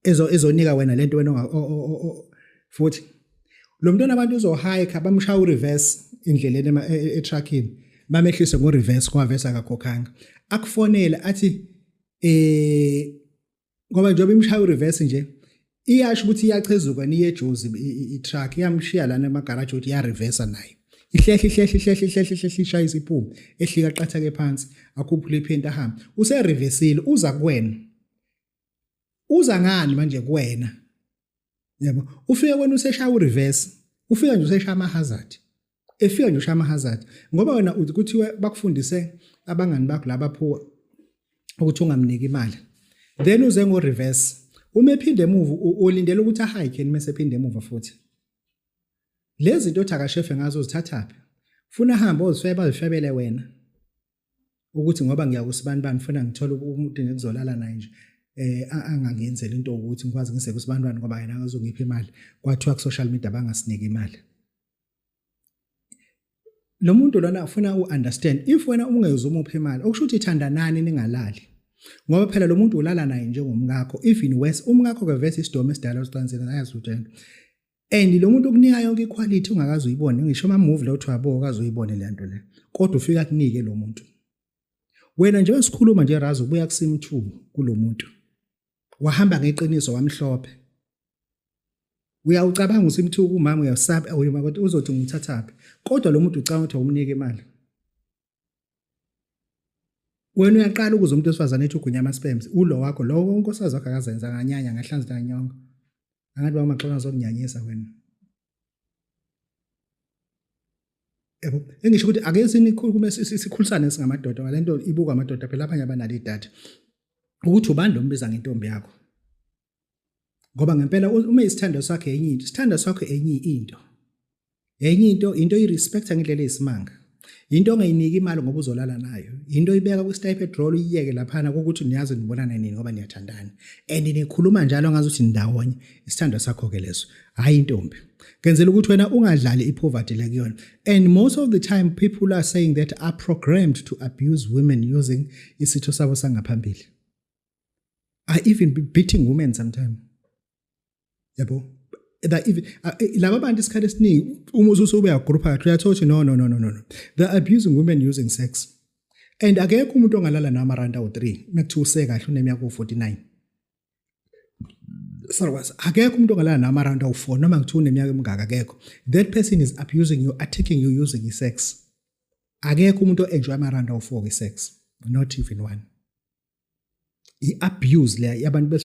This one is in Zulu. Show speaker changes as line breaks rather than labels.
ezonika wena lento wena futhi lo muntu nabantu uzohike bamshaya ureverse indleleni etruckini bamehlise ngoreverse kwaverse akakhokhanga akufonele athi ngoba njengoba imshaya ureverse nje iyasho ukuthi iyachezuka niye eJozi itruck iyamshiya lana emagarage uthi iya reverse nayo ihlehle ishayisa iphume ehlika qathake phansi akhuphule iphenti ahamba use reversile uza kuwena uza ngani manje kuwena yabo ufike wena useshaya ureverse ufika nje useshaya ama hazard efika nje ushaya ama hazard ngoba wena ukuthiwe bakufundise abangani bakho labapho ukuthi ungamniki imali then uze ngo reverse uma ephinde emuva ulindele ukuthi ahike mase ephinde emuva futhi lezi zinto thakashefe ngazo uzithathaphi funa hamba uzifebele wena ukuthi ngoba ngiyakusibani funa ngithola umuntu engizolala naye nje angangenzela into ukuthi ngikwazi ngiseke kusibantwana ngoba yena akazongipha imali kwathiwa ku social media bangasiniki imali lo muntu lona ufuna uunderstand if wena ungezuma uphe imali okusho ukuthi ithanda nani ningalali ngoba phela lo muntu ulala naye njengomngakho even worse umngakho ke verse isidomo esidala usicanisela ayazutshela and lo muntu ukunika yonke iquality ungakazi uyibone ngisho ama movie lo thwabo akazi uyibone le nto le kodwa ufika kunike lo muntu wena nje wesikhuluma nje razi ubuya kusim 2 kulo muntu wahamba ngeqiniso wamhlophe uyawucabanga usim 2 kumama uyasaba uyima kodwa uzothi ngithathaphi kodwa lo muntu ucanga ukuthi umnike imali wena uyaqala ukuze umuntu esifazane ethi ugunyama spams ulo wakho lo unkosazana wakhe akazenza nganyanya ngahlanza kanyongo angathi bamaxona zokunyanyisa wena yebo engisho ukuthi ake sinikhulume sikhulisane singamadoda ngalento ibuka amadoda phela abanye abanalo idatha ukuthi ubani lombiza ngentombi yakho ngoba ngempela uma isithando sakhe enye into isithando sakhe enye into irespecta ngendlela eyisimanga into ongayiniki imali ngoba uzolala nayo into ibeka kwistipe petrol uyiyeke laphana ukuthi niyazi nibonana nini ngoba niyathandana and nikhuluma njalo ngazi ukuthi ndawonye isithando sakho ke leso hayi intombi kenzela ukuthi wena ungadlali ipoverty le kuyona and most of the time people are saying that are programmed to abuse women using isitho sabo sangaphambili are even beating women sometimes yabo that even laba bantu isikhathi esiningi uma usubuya group yakhe uyathothi no they're abusing women using sex and akekho umuntu ongalala namaranda u3 mekuthiwa use kahle uneminyaka u49 sorry akekho umuntu ongalala namaranda u4 noma ngithiwa uneminyaka emingaka akekho that person is abusing you attacking you using sex akekho umuntu enjoy amaranda u4 sex not even one i abuse le yabantu